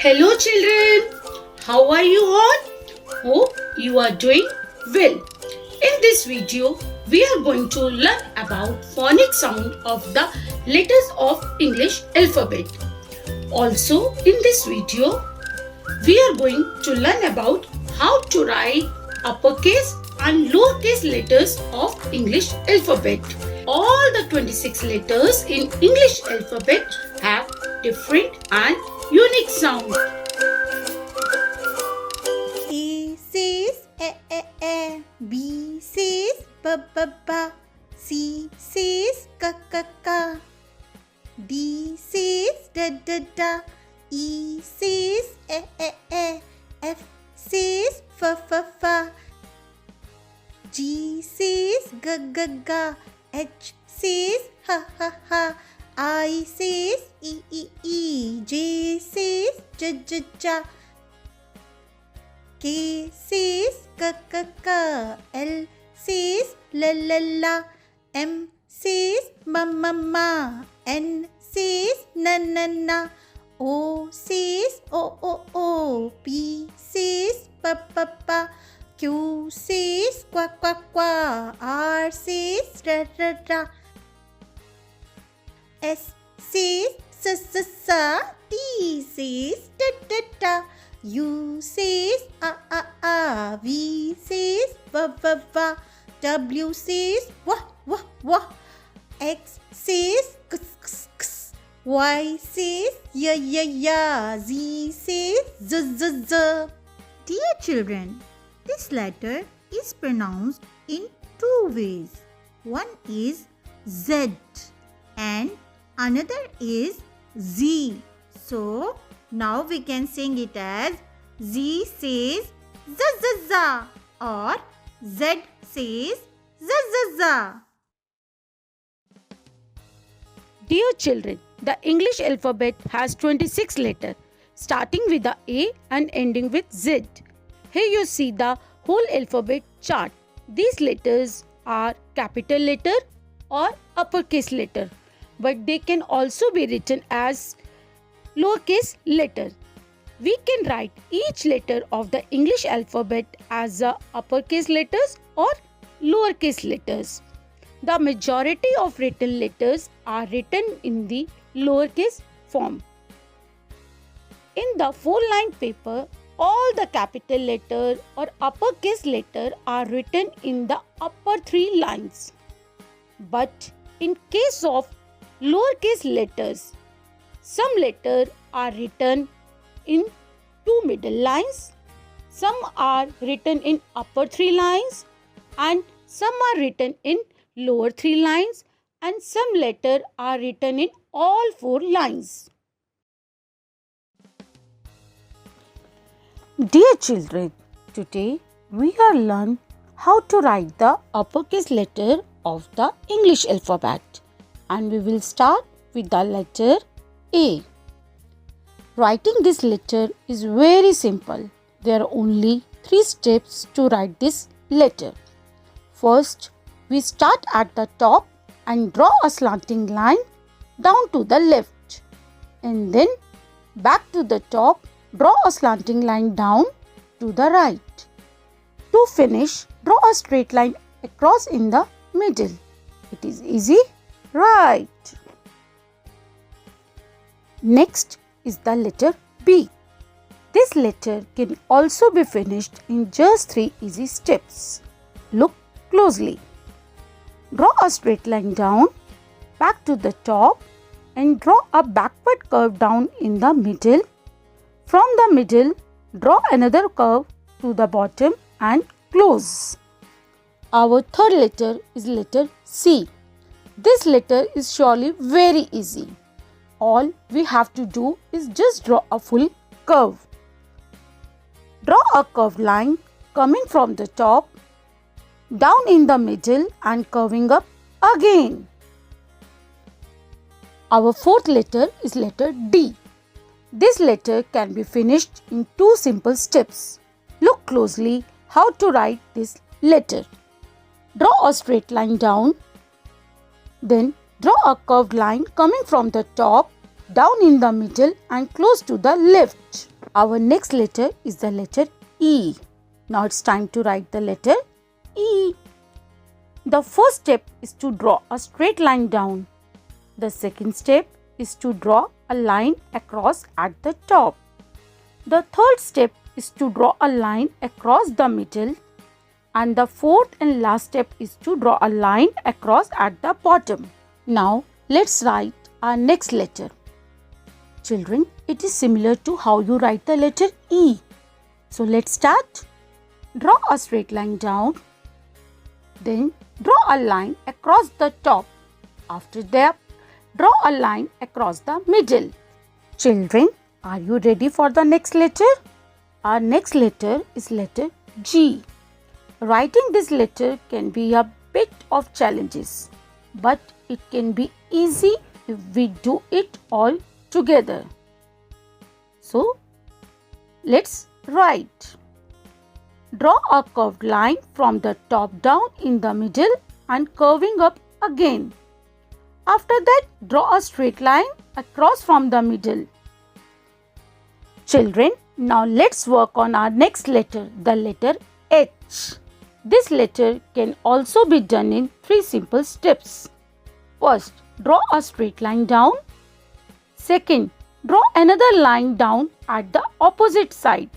Hello children, how are you all? Hope you are doing well. In this video, we are going to learn about phonic sound of the letters of English alphabet. Also, in this video, we are going to learn about how to write uppercase and lowercase letters of English alphabet. All the 26 letters in English alphabet have different and unique sound. A says a, B says ba, C says ka, D says da, E says e, F says fa, G says ga, H says ha, I says e, J says ja, K says ka, L says la, M says ma, N says na, O says o, P says pa, Q says kwa, R says ra, S says sa, T says da, U says a, V says va, W says wa, X says x, Y says ya, Z says z. Dear children, this letter is pronounced in two ways. One is Z and another is Z. So, now we can sing it as Z says za or Z says za. Dear children, the English alphabet has 26 letters, starting with the A and ending with Z. Here you see the whole alphabet chart. These letters are capital letter or uppercase letter, but they can also be written as lowercase letter. We can write each letter of the English alphabet as a uppercase letters or lowercase letters. The majority of written letters are written in the lowercase form. In the 4-line paper, all the capital letter or uppercase letter are written in the upper 3 lines. But in case of lowercase letters, some letters are written in 2 middle lines, some are written in upper 3 lines, and some are written in lower 3 lines, and some letters are written in all 4 lines. Dear children, today we are learn how to write the uppercase letter of the English alphabet, and we will start with the letter A. Writing this letter is very simple. There are only 3 steps to write this letter. First, we start at the top and draw a slanting line down to the left, and then back to the top, draw a slanting line down to the right. To finish, draw a straight line across in the middle. It is easy, right? Next is the letter B. This letter can also be finished in just 3 easy steps. Look closely. Draw a straight line down, back to the top, and draw a backward curve down in the middle. From the middle, draw another curve to the bottom and close. Our third letter is letter C. This letter is surely very easy. All we have to do is just draw a full curve. Draw a curved line coming from the top, down in the middle and curving up again. Our fourth letter is letter D. This letter can be finished in 2 simple steps. Look closely how to write this letter. Draw a straight line down, then draw a curved line coming from the top, down in the middle and close to the left. Our next letter is the letter E. Now it's time to write the letter E. The first step is to draw a straight line down. The second step is to draw a line across at the top. The third step is to draw a line across the middle. And the fourth and last step is to draw a line across at the bottom. Now let's write our next letter. Children, it is similar to how you write the letter E. So let's start. Draw a straight line down. Then draw a line across the top. After that, draw a line across the middle. Children, are you ready for the next letter? Our next letter is letter G. Writing this letter can be a bit of challenges, but it can be easy if we do it all together. So, let's write. Draw a curved line from the top down in the middle and curving up again. After that, draw a straight line across from the middle. Children, now let's work on our next letter, the letter H. This letter can also be done in 3 simple steps. First, draw a straight line down. Second, draw another line down at the opposite side.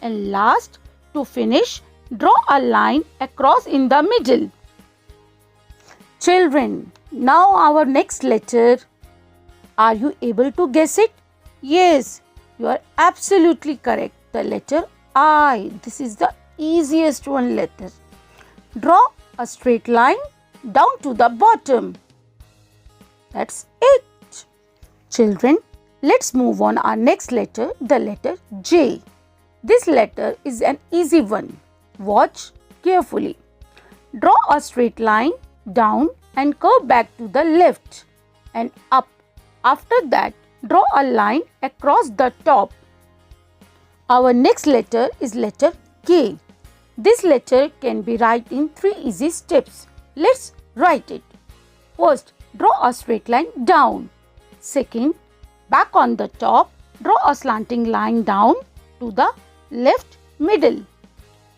And last, to finish, draw a line across in the middle. Children, now our next letter. Are you able to guess it? Yes, you are absolutely correct. The letter I. This is the easiest one letter. Draw a straight line down to the bottom. That's it. Children, let's move on our next letter, the letter J. This letter is an easy one. Watch carefully. Draw a straight line down and curve back to the left and up. After that, draw a line across the top. Our next letter is letter K. This letter can be written in 3 easy steps. Let's write it. First, draw a straight line down. Second, back on the top, draw a slanting line down to the left middle.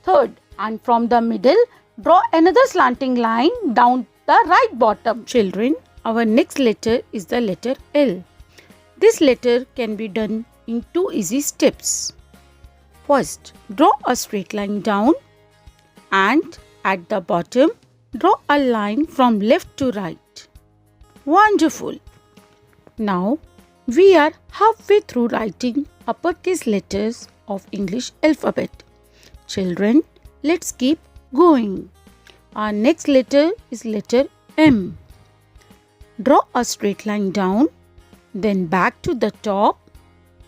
Third, and from the middle, draw another slanting line down the right bottom. Children, our next letter is the letter L. This letter can be done in 2 easy steps. First, draw a straight line down and at the bottom, draw a line from left to right. Wonderful! Now, we are halfway through writing uppercase letters of English alphabet. Children, let's keep going. Our next letter is letter M. Draw a straight line down, then back to the top.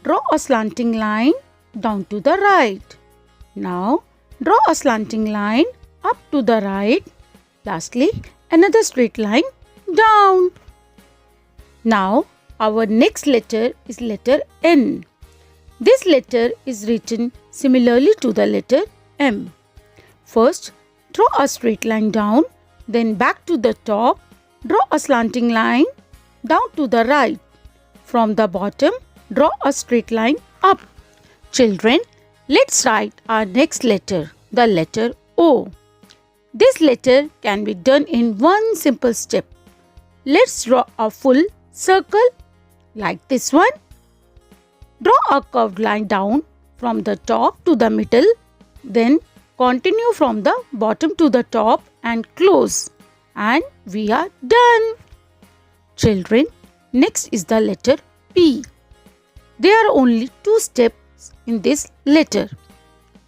Draw a slanting line down to the right. Now, draw a slanting line up to the right. Lastly, another straight line down. Now, our next letter is letter N. This letter is written similarly to the letter M. First, draw a straight line down, then back to the top. Draw a slanting line down to the right. From the bottom, draw a straight line up. Children, let's write our next letter, the letter O. This letter can be done in 1 simple step. Let's draw a full circle like this one. Draw a curved line down from the top to the middle, then continue from the bottom to the top and close. And we are done. Children, next is the letter P. There are only 2 steps in this letter.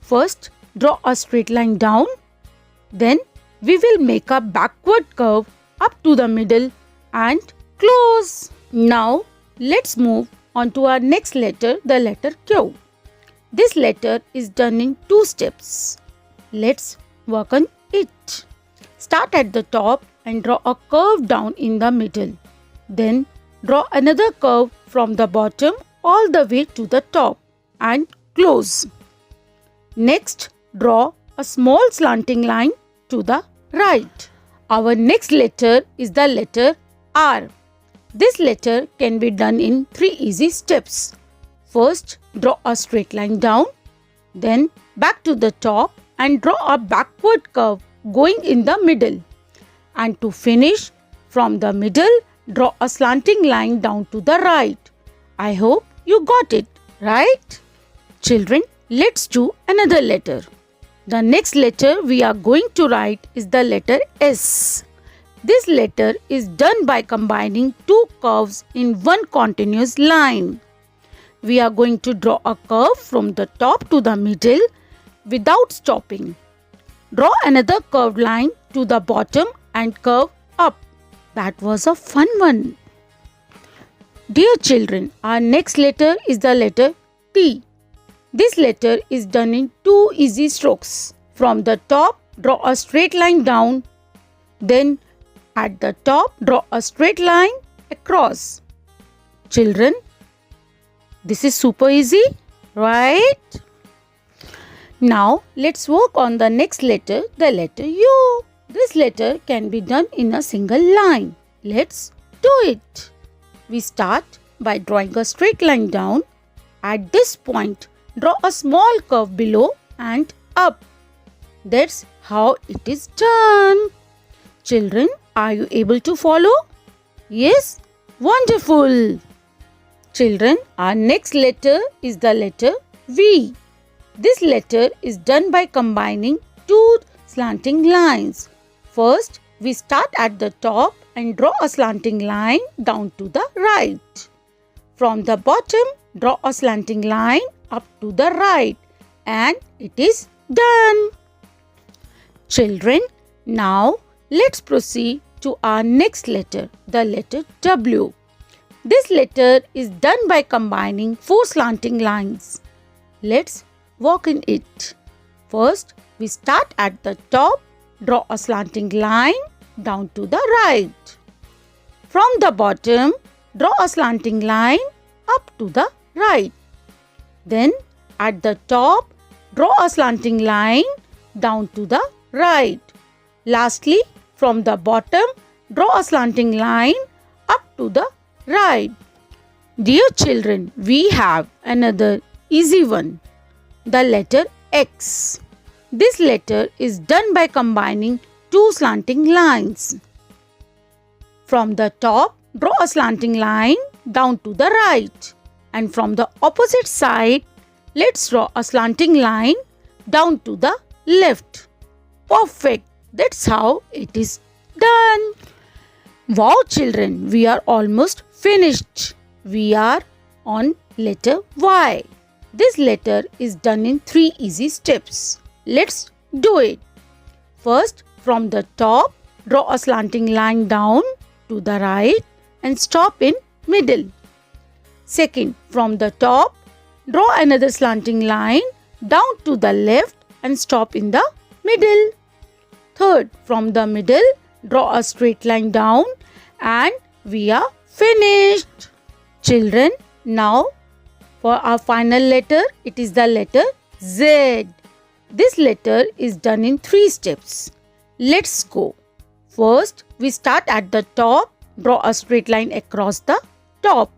First, draw a straight line down. Then, we will make a backward curve up to the middle and close. Now, let's move on to our next letter, the letter Q. This letter is done in 2 steps. Let's work on it. Start at the top and draw a curve down in the middle. Then, draw another curve from the bottom all the way to the top and close. Next, draw a small slanting line to the right. Our next letter is the letter R. This letter can be done in 3 easy steps. First, draw a straight line down, then back to the top and draw a backward curve going in the middle. And to finish, from the middle, draw a slanting line down to the right. I hope you got it, right? Children, let's do another letter. The next letter we are going to write is the letter S. This letter is done by combining two curves in one continuous line. We are going to draw a curve from the top to the middle without stopping. Draw another curved line to the bottom and curve up. That was a fun one. Dear children, our next letter is the letter T. This letter is done in two easy strokes. From the top, draw a straight line down. Then at the top, draw a straight line across. Children, this is super easy, right? Now, let's work on the next letter, the letter U. This letter can be done in a single line. Let's do it. We start by drawing a straight line down. At this point, draw a small curve below and up. That's how it is done. Children, are you able to follow? Yes? Wonderful! Children, our next letter is the letter V. This letter is done by combining two slanting lines. First, we start at the top and draw a slanting line down to the right. From the bottom, draw a slanting line up to the right, and it is done. Children, now let's proceed to our next letter, the letter W. This letter is done by combining four slanting lines. Let's walk in it. First, we start at the top, draw a slanting line down to the right. From the bottom, draw a slanting line up to the right. Then, at the top, draw a slanting line down to the right. Lastly, from the bottom, draw a slanting line up to the right. Dear children, we have another easy one, the letter X. This letter is done by combining two slanting lines. From the top, draw a slanting line down to the right. And from the opposite side, let's draw a slanting line down to the left. Perfect! That's how it is done. Wow children, we are almost finished. We are on letter Y. This letter is done in 3 easy steps. Let's do it. First, from the top, draw a slanting line down to the right and stop in middle. Second, from the top, draw another slanting line down to the left and stop in the middle. Third, from the middle, draw a straight line down and we are finished. Children, now for our final letter, it is the letter Z. This letter is done in 3 steps. Let's go. First, we start at the top, draw a straight line across the top.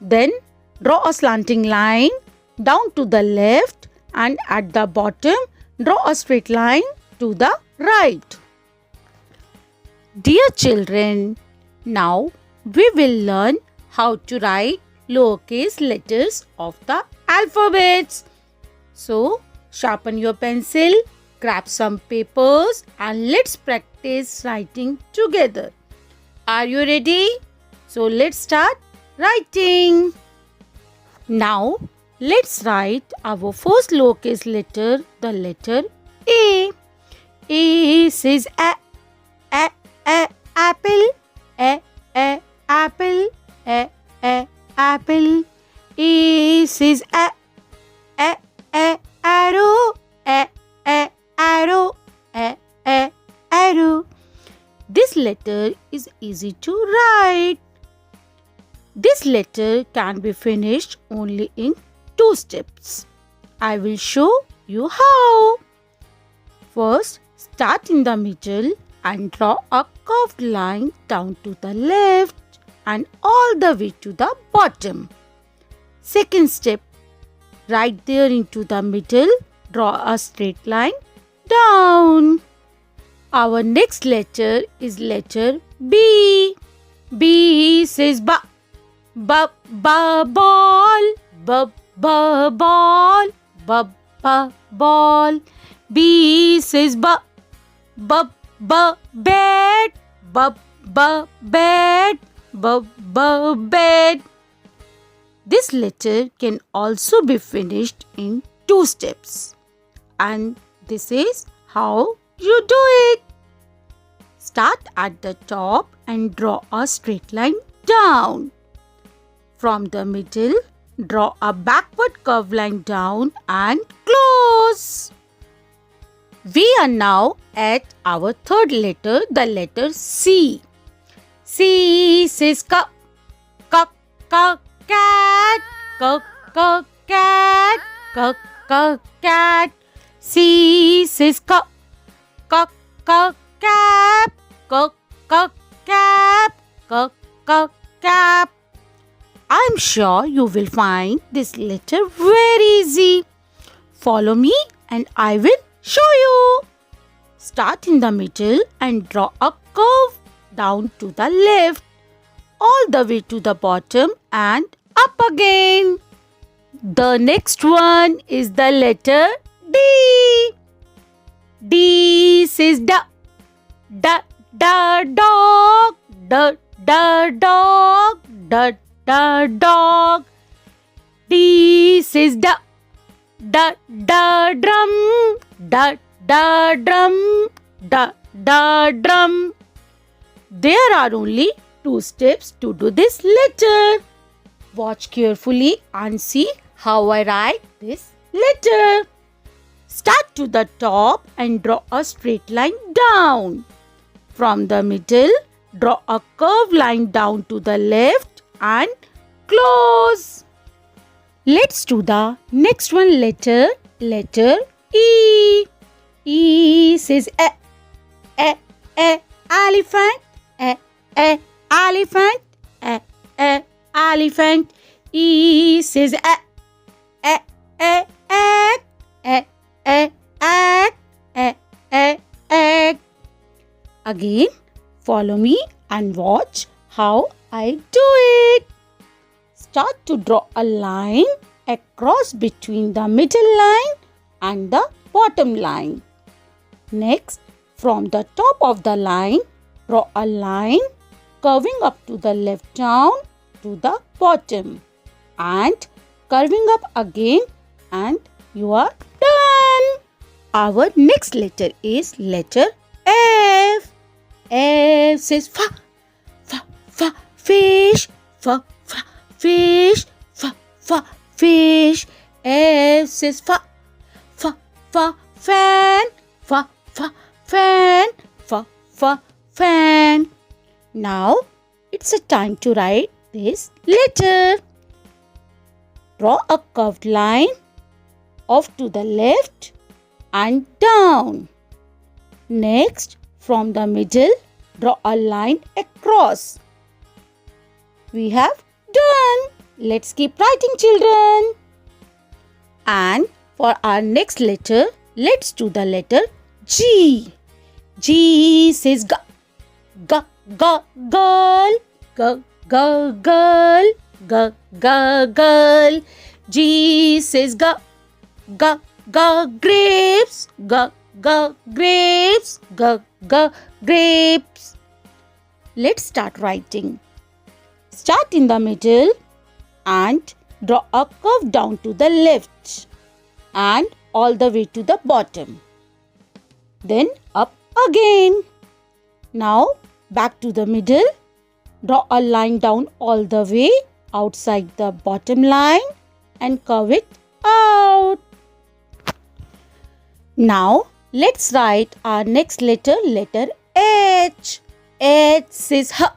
Then, draw a slanting line down to the left and at the bottom, draw a straight line to the right. Dear children, now we will learn how to write lowercase letters of the alphabets. So, sharpen your pencil, grab some papers and let's practice writing together. Are you ready? So, let's start writing. Now, let's write our first lowercase letter, the letter A. A says apple, apple, apple. A says arrow, arrow, arrow. This letter is easy to write. This letter can be finished only in 2 steps. I will show you how. First, start in the middle and draw a curved line down to the left and all the way to the bottom. Second step, right there into the middle, draw a straight line down. Our next letter is letter B. B says ba, ba, ba, ball, ba, ba, ball, ba, ba, ball. B says ba, ba, ba, bed, ba, ba, bed, ba, ba, bed. This letter can also be finished in 2 steps. And this is how you do it. Start at the top and draw a straight line down. From the middle, draw a backward curve line down and close. We are now at our third letter, the letter C. C says ka, ka, ka, cat, ka, ka, cat, ka, ka, cat. C says ka, ka, ka, cap, ka, ka, cap, ka, ka, cap. I'm sure you will find this letter very easy. Follow me and I will show you. Start in the middle and draw a curve down to the left, all the way to the bottom and up again. The next one is the letter D. D says da, da, da, dog, da, da, dog, da, da, dog. D says da, da, da, drum, da, da, drum, da, da, drum. There are only 2 steps to do this letter. Watch carefully and see how I write this letter. Start to the top and draw a straight line down. From the middle, draw a curved line down to the left and close. Let's do the next one letter E. E says elephant, elephant, elephant. E says egg. Again, follow me and watch how I do it. Start to draw a line across between the middle line and the bottom line. Next, from the top of the line, draw a line curving up to the left down to the bottom and curving up again, and you are done. Our next letter is letter F. F says fa, fa, fa, fish, fa, fa, fish, fa, fa, fish. F says fa, fa, fa, fan, fa, fa, fan, fa, fa, fan. Now it's a time to write this letter. Draw a curved line off to the left and down. Next, from the middle, draw a line across. We have done. Let's keep writing, children. And for our next letter, let's do the letter G. G says ga, ga, ga, girl, ga, ga, girl, ga, ga, girl. G says ga, ga, ga, grapes, ga, ga, grapes, ga, ga, grapes. Let's start writing. Start in the middle and draw a curve down to the left and all the way to the bottom. Then up again. Now back to the middle. Draw a line down all the way outside the bottom line and curve it out. Now let's write our next letter, letter H. H says ha,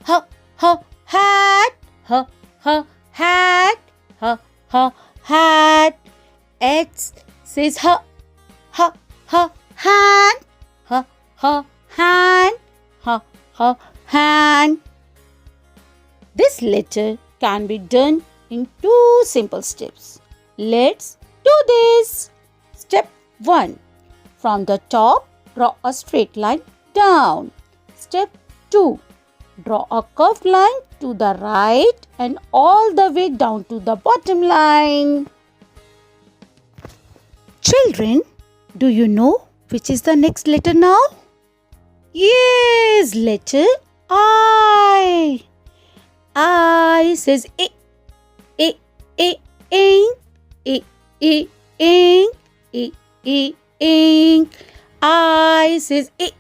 ha, ha, hat, ha, ha, hat, ha, ha, hat. H says ha, ha, ha, hand, ha, ha, hand, ha, ha, hand. This letter can be done in 2 simple steps. Let's do this. Step 1. From the top, draw a straight line down. Step 2. Draw a curved line to the right and all the way down to the bottom line. Children, do you know which is the next letter now? Yes, letter I. I says A, A, A, ink, A, ink, A, ink. I says A,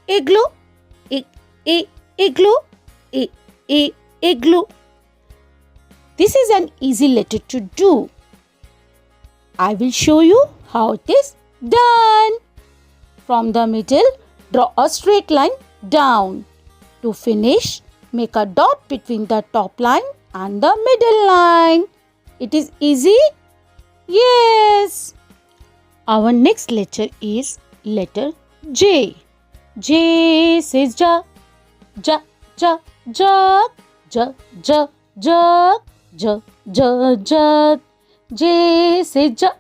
igloo, igloo, igloo. This is an easy letter to do. I will show you how it is done. From the middle, draw a straight line down. To finish, make a dot between the top line and the middle line. It is easy? Yes. Our next letter is letter J. J says ja, ja, ja, jug, ja, ja, jug, ja, ja, jug. J says ja,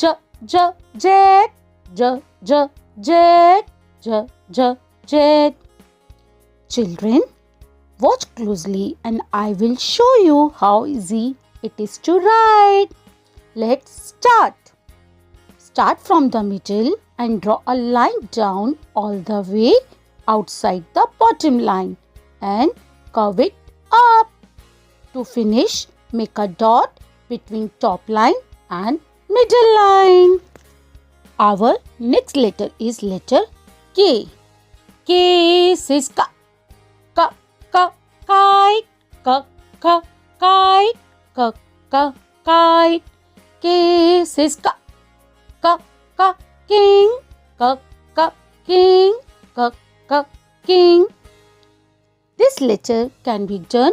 ja, ja, jet, ja, ja, jet, ja, ja, jet. Children, watch closely and I will show you how easy it is to write. Let's start. Start from the middle and draw a line down all the way outside the bottom line and curve it up. To finish, make a dot between top line and middle line. Our next letter is letter K. K says ka, ka, ka, kite, ka, ka, kite, ka, ka, kite. K says ka, ka, ka, king, ka, ka, king, ka, ka, king. This letter can be done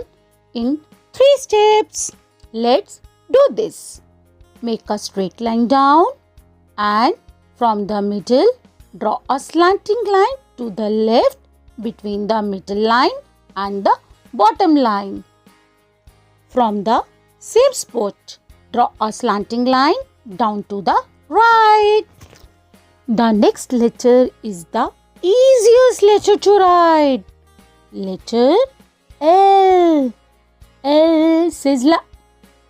in 3 steps. Let's do this. Make a straight line down and from the middle, draw a slanting line to the left between the middle line and the bottom line. From the same spot, draw a slanting line down to the right. The next letter is the easiest letter to write. Letter L. L says la,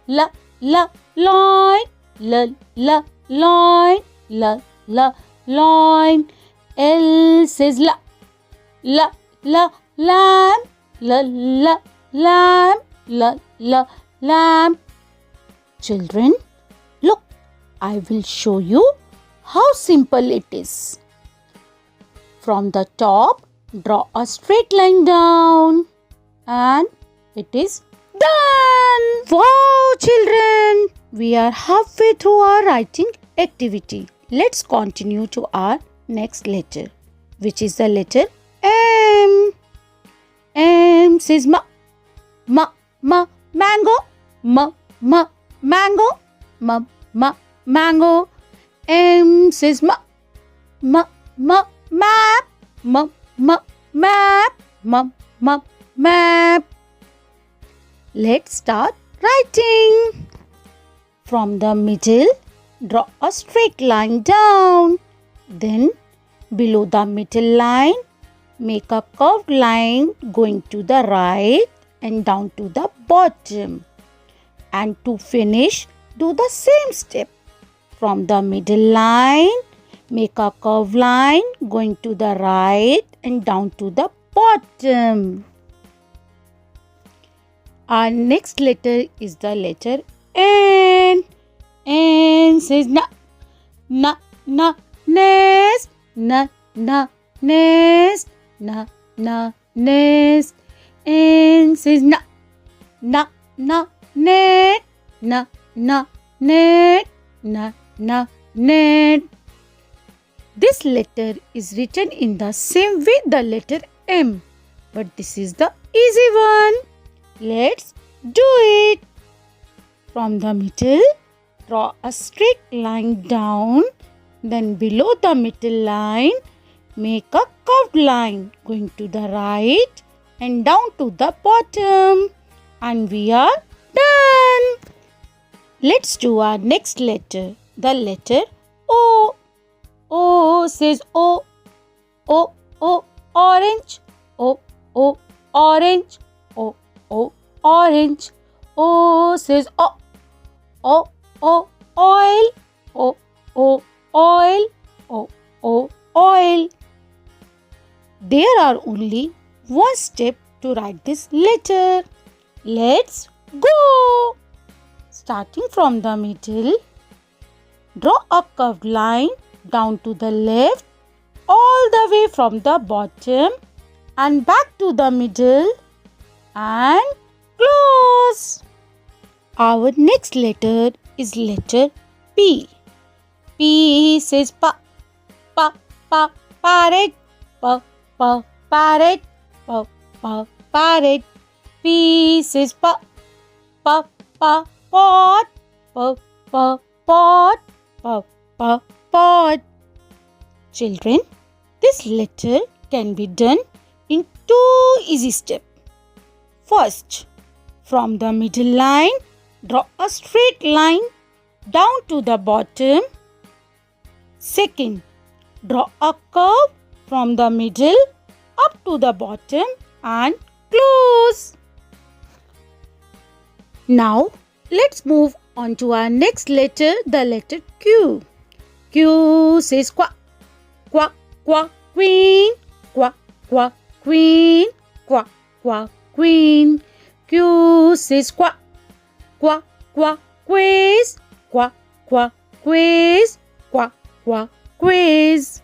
la, la, line, la, la, line, la, la, line. L says la, la, la, lamb, la, la, lamb, la, la, lamb. Children, look, I will show you how simple it is. From the top, draw a straight line down and it is done. Wow, children! We are halfway through our writing activity. Let's continue to our next letter, which is the letter M. M says ma, ma, ma, mango, ma, ma, mango, ma, ma, mango. M says ma, ma, ma, map, ma, ma, map, ma, ma, map. Let's start writing. From the middle, draw a straight line down. Then, below the middle line, make a curved line going to the right and down to the bottom. And to finish, do the same step. From the middle line, make a curved line going to the right and down to the bottom. Our next letter is the letter N. N says na, na, na, nest, na, na, nest, na, na, nest. N says na, na, na, net, na, na, net, na, na, net. This letter is written in the same way the letter M, but this is the easy one. Let's do it. From the middle, draw a straight line down. Then below the middle line, make a curved line going to the right and down to the bottom. And we are done. Let's do our next letter. The letter O. O says O. O, O, orange. O, O, orange. O, O, orange. O says O. O, O, oil. O, O, oil. O, O, oil. There are only one step to write this letter. Let's go. Starting from the middle, draw a curved line down to the left, all the way from the bottom and back to the middle and close. Our next letter is letter P. P says pa, pa, pa, parrot, pa, pa, parrot, pa, pa, parrot. P says pa, pa, pa, pot, pa, pa, pot, pa, pa, pot. Children, this letter can be done in 2 easy steps. First, from the middle line, draw a straight line down to the bottom. Second, draw a curve from the middle up to the bottom and close. Now, let's move on to our next letter, the letter Q. Q says quack, quack, quack, queen, quack, quack, queen, quack, quack, queen. Q says quack, quack, quack, quiz, quack, quack, quiz, quack, quack, quiz.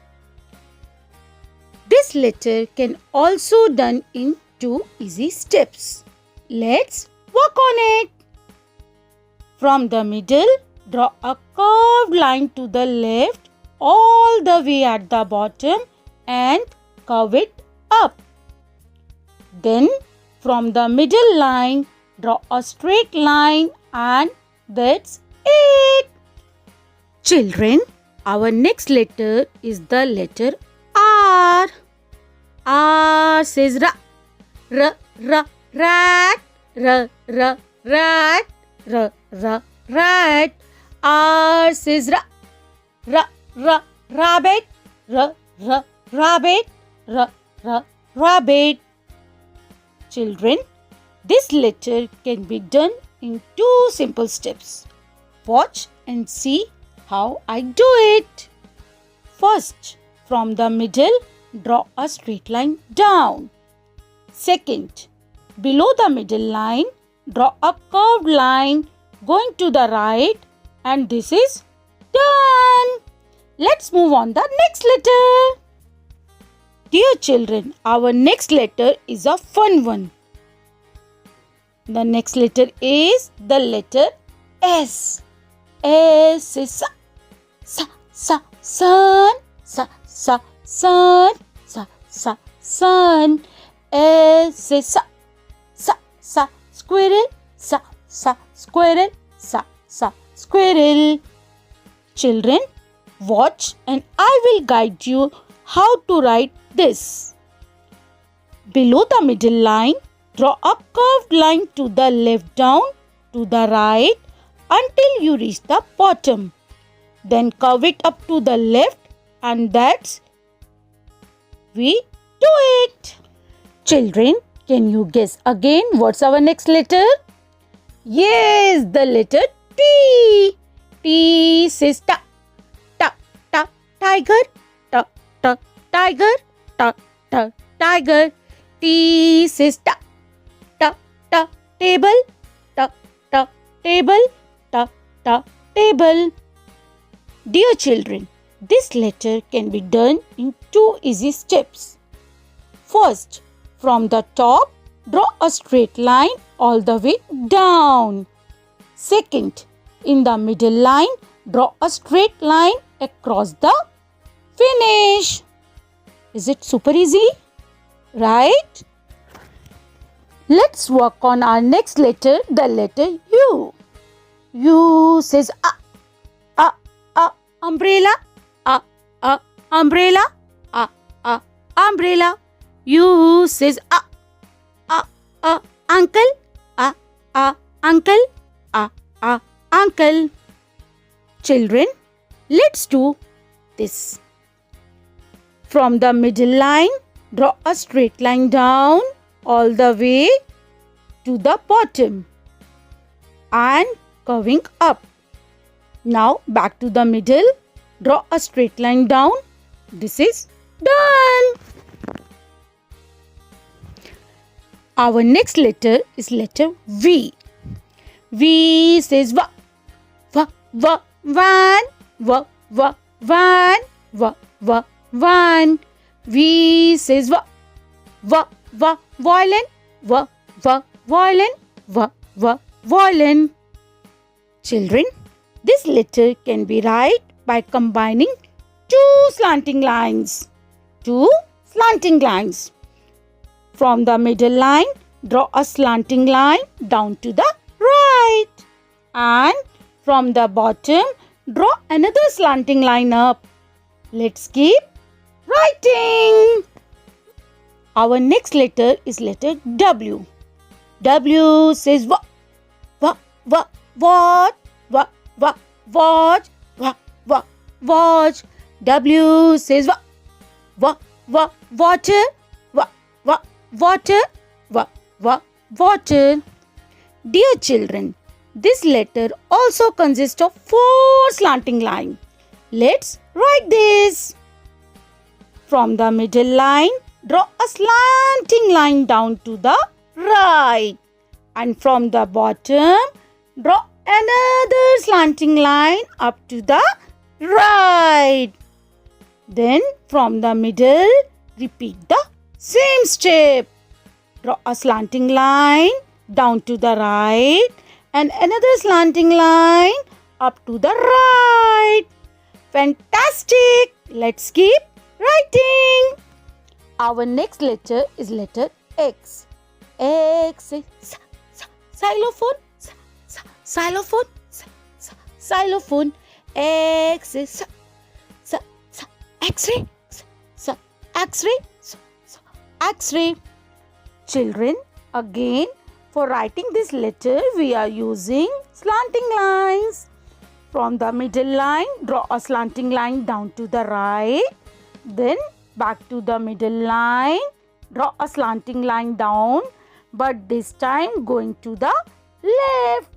This letter can also done in 2 easy steps. Let's work on it. From the middle, draw a curved line to the left all the way at the bottom and curve it up. Then from the middle line, draw a straight line and that's it. Children, our next letter is the letter R. R says ra, ra, ra, rat, ra, ra, rat, ra, ra, rat. R says ra, ra, ra, rabbit, ra, ra, rabbit, ra, ra, rabbit. Children, this letter can be done in 2 simple steps. Watch and see how I do it. First, from the middle, draw a straight line down. Second, below the middle line, draw a curved line going to the right and this is done. Let's move on the next letter. Dear children, our next letter is a fun one. The next letter is the letter S. S is sa, sa, sa, sun, sa, sa, sun, sa, sa, sun. S is sa, sa, sa, squirrel, sa, sa, squirrel, sa, sa, squirrel. Children, watch and I will guide you how to write this. Below the middle line, draw a curved line to the left down to the right until you reach the bottom. Then curve it up to the left and that's we do it. Children, can you guess again what's our next letter? Yes, the letter T. T says ta, ta, ta, tiger, ta, ta, tiger, ta, ta, tiger. T says ta, ta, ta, table, ta, ta, table, ta, ta, table. Dear children, this letter can be done in 2 easy steps. First, from the top, draw a straight line all the way down. Second, in the middle line, draw a straight line across the finish. Is it super easy? Right? Let's work on our next letter, the letter U. U says umbrella, umbrella, umbrella. U says uncle, uncle, a uncle. Children, let's do this. From the middle line, draw a straight line down all the way to the bottom and curving up. Now back to the middle, draw a straight line down. This is done. Our next letter is letter V. V says va, va, va, van, va, va, van, va, va, van. V says va, va, va, violin, va, va, violin, va, va, violin. Children, this letter can be written by combining two slanting lines. Two slanting lines. From the middle line, draw a slanting line down to the right. And from the bottom, draw another slanting line up. Let's keep writing. Our next letter is letter W. W says wa, wa, wa, watch, wa, wa, watch, wa, wa, watch. W says wa, wa, wa, water, wa, wa, water, wa, wa, water. Dear children, this letter also consists of 4 slanting lines. Let's write this. From the middle line, draw a slanting line down to the right. And from the bottom, draw another slanting line up to the right. Then from the middle, repeat the same step. Draw a slanting line down to the right and another slanting line up to the right. Fantastic! Let's keep writing. Our next letter is letter X. X is xylophone, xylophone, xylophone. X is X-ray, X-ray, X-ray. Children, again, for writing this letter, we are using slanting lines. From the middle line, draw a slanting line down to the right. Then back to the middle line, draw a slanting line down, but this time going to the left.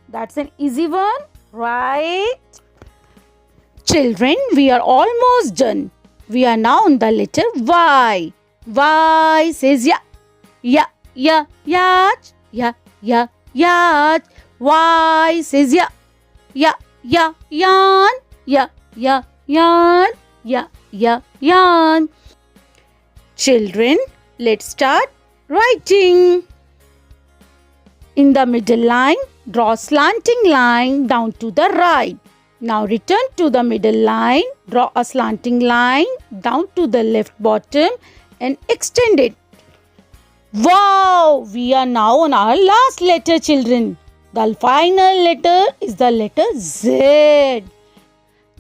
That's an easy one, right? Children, we are almost done. We are now on the letter Y. Y says ya, ya, ya, yacht, ya, ya, yacht. Y says ya, ya, ya, yarn, ya, ya, yarn, ya, ya, yarn. Children, let's start writing. In the middle line, draw slanting line down to the right. Now return to the middle line, draw a slanting line down to the left bottom and extend it. Wow! We are now on our last letter, children. The final letter is the letter Z.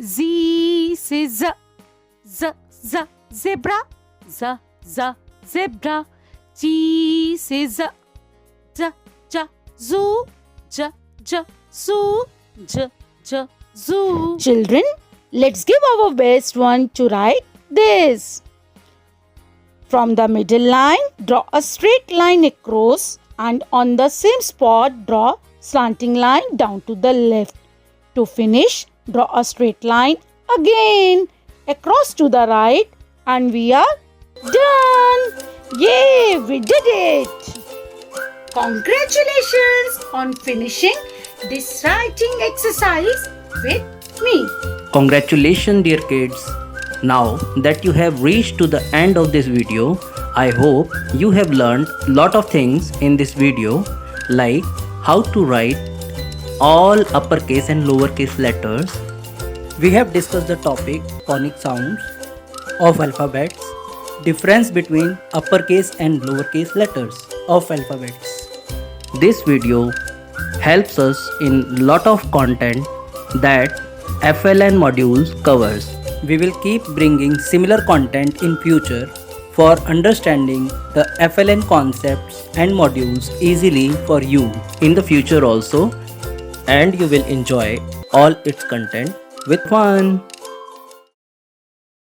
Z says Z, Z, Z, zebra, Z, Z, zebra. G says Z, J, J, zoo, J, J, zoo, J, J, zoo. Children, let's give our best one to write this. From the middle line, draw a straight line across and on the same spot, draw slanting line down to the left. To finish, draw a straight line again across to the right and we are done. Yay, we did it. Congratulations on finishing this writing exercise with me. Congratulations dear kids. Now that you have reached to the end of this video, I hope you have learned lot of things in this video, like how to write all uppercase and lowercase letters. We have discussed the topic phonic sounds of alphabets, difference between uppercase and lowercase letters of alphabets. This video helps us in lot of content that FLN modules covers. We will keep bringing similar content in future for understanding the FLN concepts and modules easily for you in the future also, and you will enjoy all its content with fun.